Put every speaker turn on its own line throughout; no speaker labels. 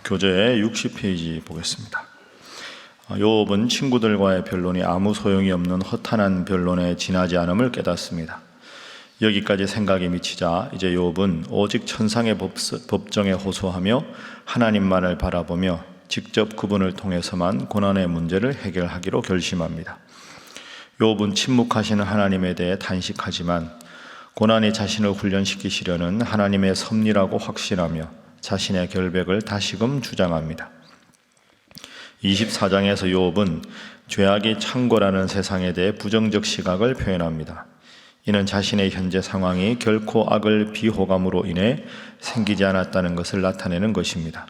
교재 60페이지 보겠습니다. 욥은 친구들과의 변론이 아무 소용이 없는 허탄한 변론에 지나지 않음을 깨닫습니다. 여기까지 생각이 미치자 이제 욥은 오직 천상의 법정에 호소하며 하나님만을 바라보며 직접 그분을 통해서만 고난의 문제를 해결하기로 결심합니다. 욥은 침묵하시는 하나님에 대해 단식하지만 고난이 자신을 훈련시키시려는 하나님의 섭리라고 확신하며 자신의 결백을 다시금 주장합니다. 24장에서 욥은 죄악이 창궐하는 세상에 대해 부정적 시각을 표현합니다. 이는 자신의 현재 상황이 결코 악을 비호감으로 인해 생기지 않았다는 것을 나타내는 것입니다.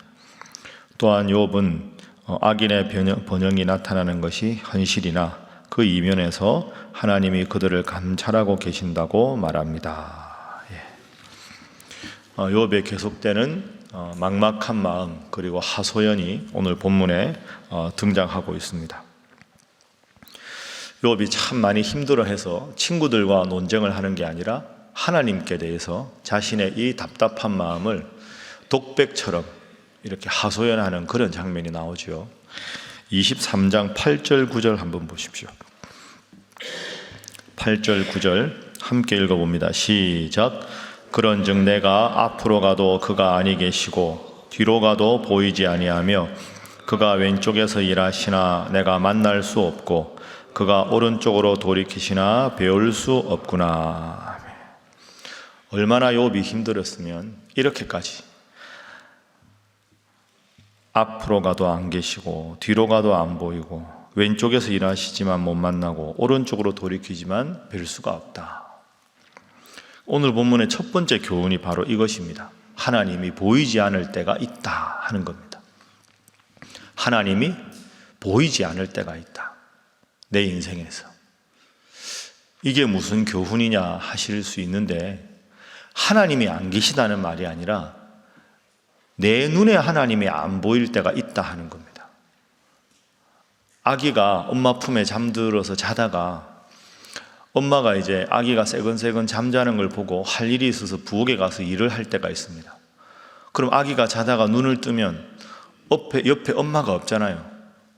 또한 욥은 악인의 번영이 나타나는 것이 현실이나 그 이면에서 하나님이 그들을 감찰하고 계신다고 말합니다. 욥의 계속되는 막막한 마음 그리고 하소연이 오늘 본문에 등장하고 있습니다. 욥이 참 많이 힘들어해서 친구들과 논쟁을 하는 게 아니라 하나님께 대해서 자신의 이 답답한 마음을 독백처럼 이렇게 하소연하는 그런 장면이 나오죠. 23장 8절 9절 한번 보십시오. 8절 9절 함께 읽어봅니다. 시작. 그런즉 내가 앞으로 가도 그가 아니 계시고 뒤로 가도 보이지 아니하며 그가 왼쪽에서 일하시나 내가 만날 수 없고 그가 오른쪽으로 돌이키시나 배울 수 없구나. 얼마나 욥이 힘들었으면 이렇게까지 앞으로 가도 안 계시고 뒤로 가도 안 보이고 왼쪽에서 일하시지만 못 만나고 오른쪽으로 돌이키지만 뵐 수가 없다. 오늘 본문의 첫 번째 교훈이 바로 이것입니다. 하나님이 보이지 않을 때가 있다 하는 겁니다. 하나님이 보이지 않을 때가 있다. 내 인생에서. 이게 무슨 교훈이냐 하실 수 있는데 하나님이 안 계시다는 말이 아니라 내 눈에 하나님이 안 보일 때가 있다 하는 겁니다. 아기가 엄마 품에 잠들어서 자다가 엄마가 이제 아기가 새근새근 잠자는 걸 보고 할 일이 있어서 부엌에 가서 일을 할 때가 있습니다. 그럼 아기가 자다가 눈을 뜨면 옆에 엄마가 없잖아요.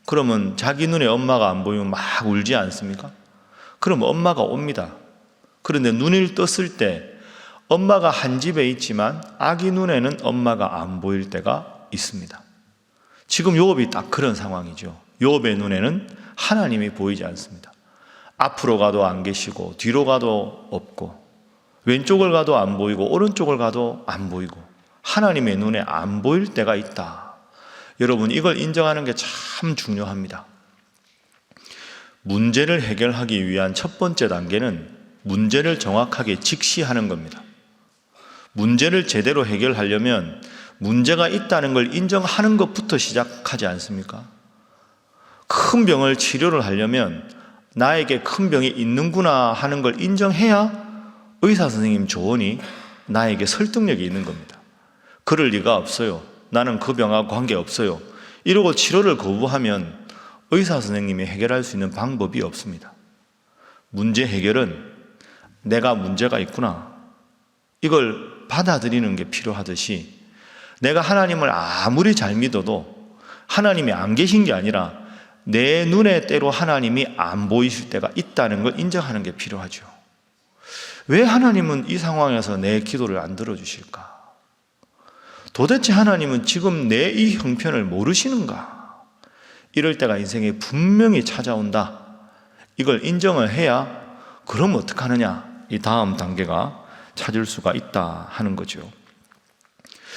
그러면 자기 눈에 엄마가 안 보이면 막 울지 않습니까? 그럼 엄마가 옵니다. 그런데 눈을 떴을 때 엄마가 한 집에 있지만 아기 눈에는 엄마가 안 보일 때가 있습니다. 지금 욥이 딱 그런 상황이죠. 욥의 눈에는 하나님이 보이지 않습니다. 앞으로 가도 안 계시고 뒤로 가도 없고 왼쪽을 가도 안 보이고 오른쪽을 가도 안 보이고 하나님의 눈에 안 보일 때가 있다. 여러분, 이걸 인정하는 게 참 중요합니다. 문제를 해결하기 위한 첫 번째 단계는 문제를 정확하게 직시하는 겁니다. 문제를 제대로 해결하려면 문제가 있다는 걸 인정하는 것부터 시작하지 않습니까? 큰 병을 치료를 하려면 나에게 큰 병이 있는구나 하는 걸 인정해야 의사 선생님 조언이 나에게 설득력이 있는 겁니다. 그럴 리가 없어요. 나는 그 병하고 관계없어요. 이러고 치료를 거부하면 의사 선생님이 해결할 수 있는 방법이 없습니다. 문제 해결은 내가 문제가 있구나. 이걸 받아들이는 게 필요하듯이 내가 하나님을 아무리 잘 믿어도 하나님이 안 계신 게 아니라 내 눈에 때로 하나님이 안 보이실 때가 있다는 걸 인정하는 게 필요하죠. 왜 하나님은 이 상황에서 내 기도를 안 들어주실까? 도대체 하나님은 지금 내 이 형편을 모르시는가? 이럴 때가 인생에 분명히 찾아온다. 이걸 인정을 해야 그럼 어떡하느냐? 이 다음 단계가 찾을 수가 있다 하는 거죠.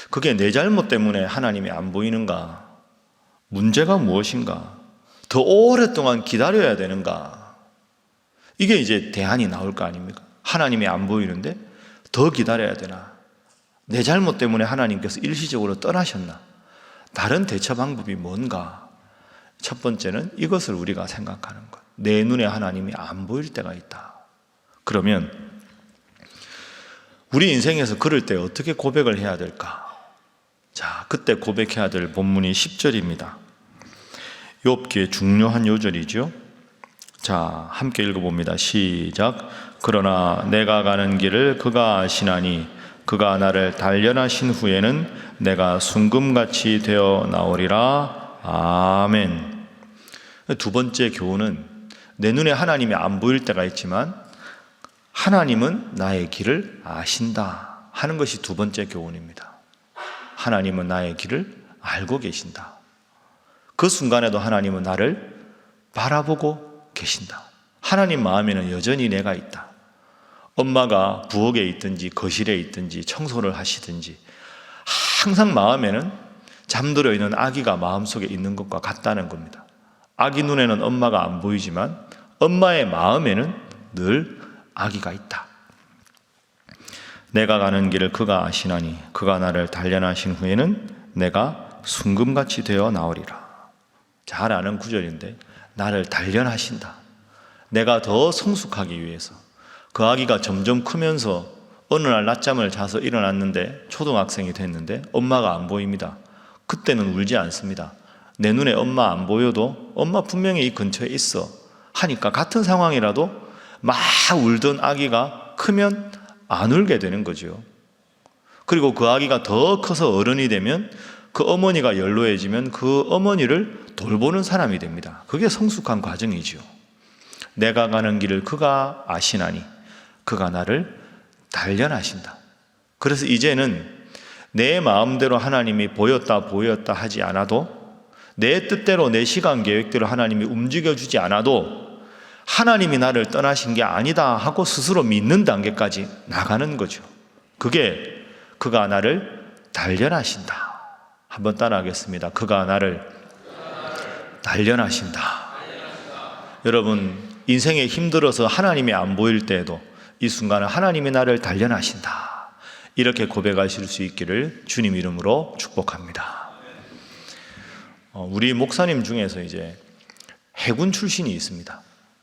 그게 내 잘못 때문에 하나님이 안 보이는가? 문제가 무엇인가? 더 오랫동안 기다려야 되는가? 이게 이제 대안이 나올 거 아닙니까? 하나님이 안 보이는데 더 기다려야 되나? 내 잘못 때문에 하나님께서 일시적으로 떠나셨나? 다른 대처 방법이 뭔가? 첫 번째는 이것을 우리가 생각하는 것. 내 눈에 하나님이 안 보일 때가 있다. 그러면 우리 인생에서 그럴 때 어떻게 고백을 해야 될까? 자, 그때 고백해야 될 본문이 10절입니다. 욥기의 중요한 요절이죠. 자, 함께 읽어봅니다. 시작. 그러나 내가 가는 길을 그가 아시나니 그가 나를 단련하신 후에는 내가 순금같이 되어 나오리라. 아멘. 두 번째 교훈은 내 눈에 하나님이 안 보일 때가 있지만 하나님은 나의 길을 아신다 하는 것이 두 번째 교훈입니다. 하나님은 나의 길을 알고 계신다. 그 순간에도 하나님은 나를 바라보고 계신다. 하나님 마음에는 여전히 내가 있다. 엄마가 부엌에 있든지 거실에 있든지 청소를 하시든지 항상 마음에는 잠들어 있는 아기가 마음속에 있는 것과 같다는 겁니다. 아기 눈에는 엄마가 안 보이지만 엄마의 마음에는 늘 아기가 있다. 내가 가는 길을 그가 아시나니 그가 나를 단련하신 후에는 내가 순금같이 되어 나오리라. 잘 아는 구절인데 나를 단련하신다. 내가 더 성숙하기 위해서. 그 아기가 점점 크면서 어느 날 낮잠을 자서 일어났는데 초등학생이 됐는데 엄마가 안 보입니다. 그때는 울지 않습니다. 내 눈에 엄마 안 보여도 엄마 분명히 이 근처에 있어 하니까 같은 상황이라도 막 울던 아기가 크면 안 울게 되는 거죠. 그리고 그 아기가 더 커서 어른이 되면 그 어머니가 연로해지면 그 어머니를 돌보는 사람이 됩니다. 그게 성숙한 과정이죠. 내가 가는 길을 그가 아시나니 그가 나를 단련하신다. 그래서 이제는 내 마음대로 하나님이 보였다 하지 않아도 내 뜻대로 내 시간 계획대로 하나님이 움직여주지 않아도 하나님이 나를 떠나신 게 아니다 하고 스스로 믿는 단계까지 나가는 거죠. 그게 그가 나를 단련하신다. 한번 따라하겠습니다. 그가 나를 단련하신다. 여러분 인생에 힘들어서 하나님이 안 보일 때에도 이 순간은 하나님이 나를 단련하신다. 이렇게 고백하실 수 있기를 주님 이름으로 축복합니다. 우리 목사님 중에서 이제 해군 출신이 있습니다.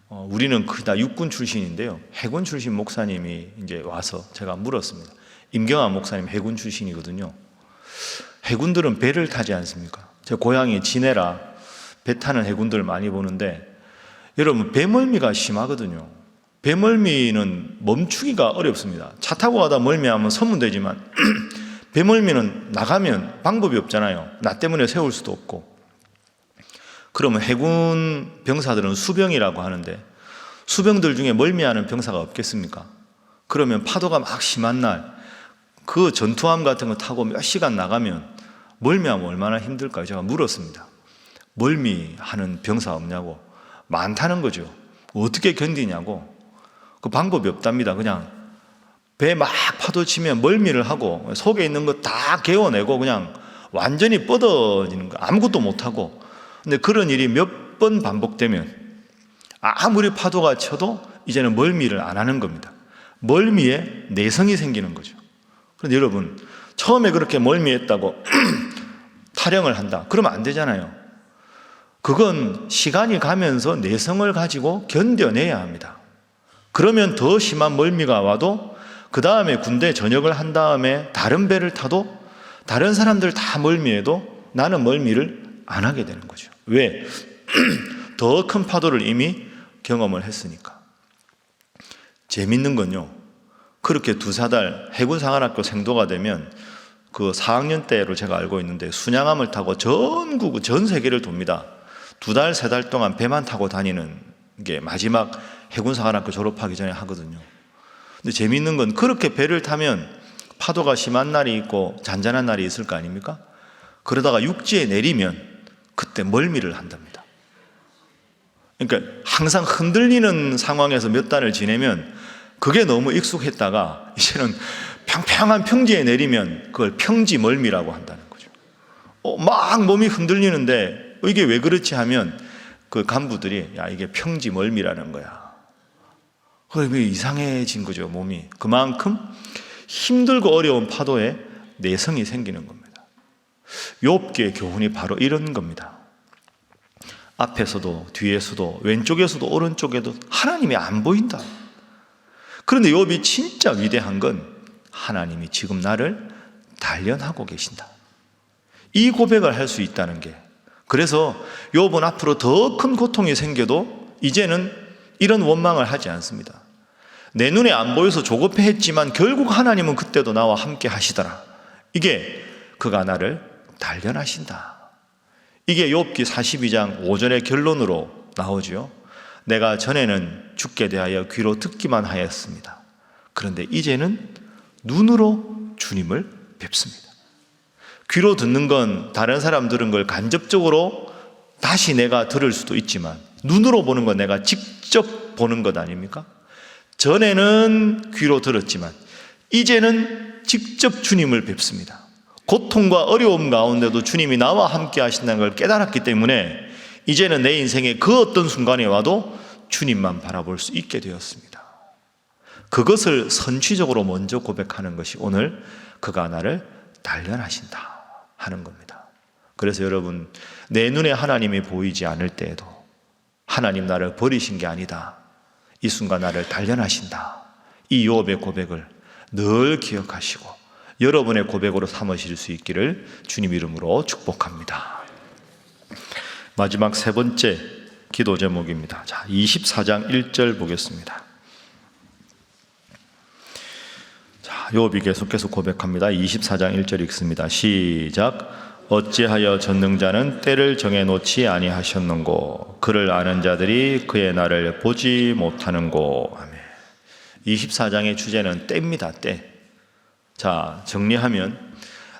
우리는 다 육군 출신인데요. 해군 출신 목사님이 이제 와서 제가 물었습니다. 임경환 목사님 해군 출신이거든요. 해군들은 배를 타지 않습니까? 제 고향이 진해라 배 타는 해군들 많이 보는데 여러분 배멀미가 심하거든요. 배멀미는 멈추기가 어렵습니다. 차 타고 가다 멀미하면 서면 되지만 배멀미는 나가면 방법이 없잖아요. 나 때문에 세울 수도 없고. 그러면 해군 병사들은 수병이라고 하는데 수병들 중에 멀미하는 병사가 없겠습니까? 그러면 파도가 막 심한 날 그 전투함 같은 거 타고 몇 시간 나가면 멀미하면 얼마나 힘들까요? 제가 물었습니다. 멀미하는 병사 없냐고. 많다는 거죠. 어떻게 견디냐고. 그 방법이 없답니다. 그냥 배 막 파도 치면 멀미를 하고 속에 있는 거 다 개워내고 그냥 완전히 뻗어지는 거 아무것도 못하고. 근데 그런 일이 몇 번 반복되면 아무리 파도가 쳐도 이제는 멀미를 안 하는 겁니다. 멀미에 내성이 생기는 거죠. 그런데 여러분 처음에 그렇게 멀미했다고 타령을 한다. 그러면 안 되잖아요. 그건 시간이 가면서 내성을 가지고 견뎌내야 합니다. 그러면 더 심한 멀미가 와도 그 다음에 군대 전역을 한 다음에 다른 배를 타도 다른 사람들 다 멀미해도 나는 멀미를 안 하게 되는 거죠. 왜? 더 큰 파도를 이미 경험을 했으니까. 재밌는 건요. 그렇게 2-4달 해군사관학교 생도가 되면 그 4학년 때로 제가 알고 있는데 순양함을 타고 전 세계를 돕니다. 2달, 3달 동안 배만 타고 다니는 게 마지막 해군사관학교 졸업하기 전에 하거든요. 근데 재미있는 건 그렇게 배를 타면 파도가 심한 날이 있고 잔잔한 날이 있을 거 아닙니까? 그러다가 육지에 내리면 그때 멀미를 한답니다. 그러니까 항상 흔들리는 상황에서 몇 달을 지내면 그게 너무 익숙했다가 이제는 평평한 평지에 내리면 그걸 평지 멀미라고 한다는 거죠. 막 몸이 흔들리는데 이게 왜 그렇지 하면 그 간부들이 야 이게 평지 멀미라는 거야. 그게 이상해진 거죠. 몸이. 그만큼 힘들고 어려운 파도에 내성이 생기는 겁니다. 욥기의 교훈이 바로 이런 겁니다. 앞에서도 뒤에서도 왼쪽에서도 오른쪽에도 하나님이 안 보인다. 그런데 욥이 진짜 위대한 건 하나님이 지금 나를 단련하고 계신다. 이 고백을 할 수 있다는 게, 그래서 욥은 앞으로 더 큰 고통이 생겨도 이제는 이런 원망을 하지 않습니다. 내 눈에 안 보여서 조급해했지만 결국 하나님은 그때도 나와 함께 하시더라. 이게 그가 나를 단련하신다. 이게 욥기 42장 5절의 결론으로 나오죠. 내가 전에는 주께 대하여 귀로 듣기만 하였습니다. 그런데 이제는 눈으로 주님을 뵙습니다. 귀로 듣는 건 다른 사람 들은 걸 간접적으로 다시 내가 들을 수도 있지만 눈으로 보는 건 내가 직접 보는 것 아닙니까? 전에는 귀로 들었지만 이제는 직접 주님을 뵙습니다. 고통과 어려움 가운데도 주님이 나와 함께 하신다는 걸 깨달았기 때문에 이제는 내 인생의 그 어떤 순간에 와도 주님만 바라볼 수 있게 되었습니다. 그것을 선취적으로 먼저 고백하는 것이 오늘 그가 나를 단련하신다 하는 겁니다. 그래서 여러분, 내 눈에 하나님이 보이지 않을 때에도 하나님 나를 버리신 게 아니다, 이 순간 나를 단련하신다, 이 욥의 고백을 늘 기억하시고 여러분의 고백으로 삼으실 수 있기를 주님 이름으로 축복합니다. 마지막 세 번째 기도 제목입니다. 자, 24장 1절 보겠습니다. 자, 욥이 계속해서 고백합니다. 24장 1절 읽습니다. 시작. 어찌하여 전능자는 때를 정해놓지 아니하셨는고 그를 아는 자들이 그의 날을 보지 못하는고. 아멘. 24장의 주제는 때입니다. 때. 자, 정리하면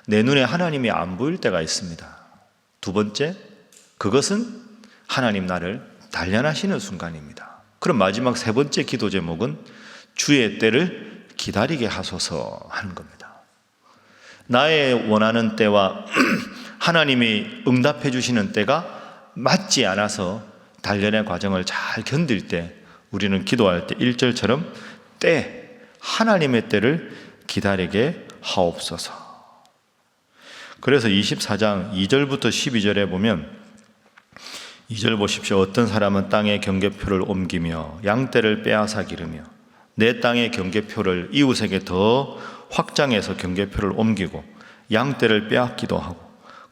내 눈에 하나님이 안 보일 때가 있습니다. 두 번째, 그것은 하나님 나를 단련하시는 순간입니다. 그럼 마지막 세 번째 기도 제목은 주의 때를 기다리게 하소서 하는 겁니다. 나의 원하는 때와 하나님이 응답해 주시는 때가 맞지 않아서 단련의 과정을 잘 견딜 때 우리는 기도할 때 1절처럼 때, 하나님의 때를 기다리게 하옵소서. 그래서 24장 2절부터 12절에 보면 2절 보십시오. 어떤 사람은 땅에 경계표를 옮기며 양떼를 빼앗아 기르며 내 땅의 경계표를 이웃에게 더 확장해서 경계표를 옮기고 양떼를 빼앗기도 하고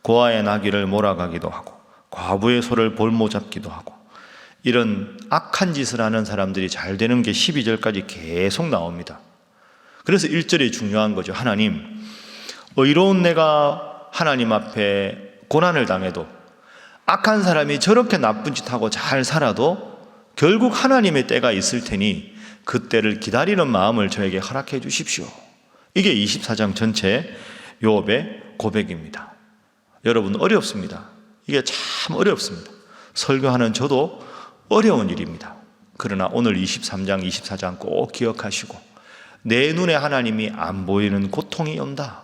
고아의 나귀를 몰아가기도 하고 과부의 소를 볼모 잡기도 하고, 이런 악한 짓을 하는 사람들이 잘 되는 게 12절까지 계속 나옵니다. 그래서 1절이 중요한 거죠. 하나님, 의로운 내가 하나님 앞에 고난을 당해도 악한 사람이 저렇게 나쁜 짓하고 잘 살아도 결국 하나님의 때가 있을 테니 그 때를 기다리는 마음을 저에게 허락해 주십시오. 이게 24장 전체 욥의 고백입니다. 여러분, 어렵습니다. 이게 참 어렵습니다. 설교하는 저도 어려운 일입니다. 그러나 오늘 23장, 24장 꼭 기억하시고 내 눈에 하나님이 안 보이는 고통이 온다,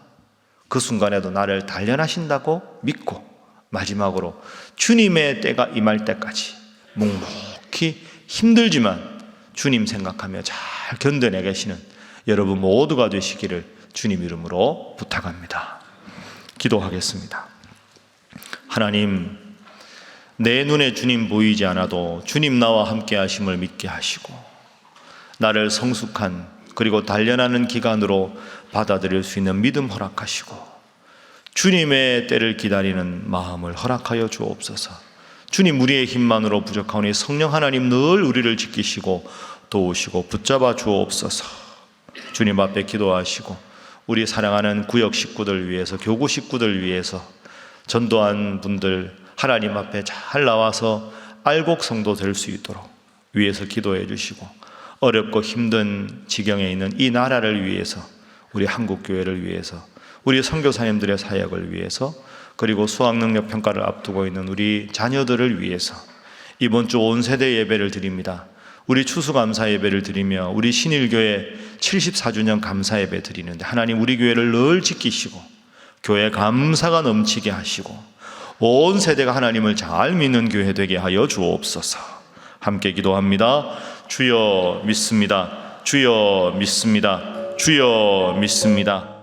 그 순간에도 나를 단련하신다고 믿고 마지막으로 주님의 때가 임할 때까지 묵묵히 힘들지만 주님 생각하며 잘 견뎌내 계시는 여러분 모두가 되시기를 주님 이름으로 부탁합니다. 기도하겠습니다. 하나님, 내 눈에 주님 보이지 않아도 주님 나와 함께 하심을 믿게 하시고 나를 성숙한 그리고 단련하는 기간으로 받아들일 수 있는 믿음 허락하시고 주님의 때를 기다리는 마음을 허락하여 주옵소서. 주님, 우리의 힘만으로 부족하오니 성령 하나님 늘 우리를 지키시고 도우시고 붙잡아 주옵소서. 주님 앞에 기도하시고 우리 사랑하는 구역 식구들 위해서, 교구 식구들 위해서, 전도한 분들 하나님 앞에 잘 나와서 알곡 성도 될 수 있도록 위해서 기도해 주시고, 어렵고 힘든 지경에 있는 이 나라를 위해서, 우리 한국교회를 위해서, 우리 선교사님들의 사역을 위해서, 그리고 수학능력 평가를 앞두고 있는 우리 자녀들을 위해서 이번 주 온 세대 예배를 드립니다. 우리 추수감사 예배를 드리며 우리 신일교회 74주년 감사 예배 드리는데 하나님, 우리 교회를 늘 지키시고 교회 감사가 넘치게 하시고 온 세대가 하나님을 잘 믿는 교회 되게 하여 주옵소서. 함께 기도합니다. 주여 믿습니다. 주여 믿습니다. 주여 믿습니다.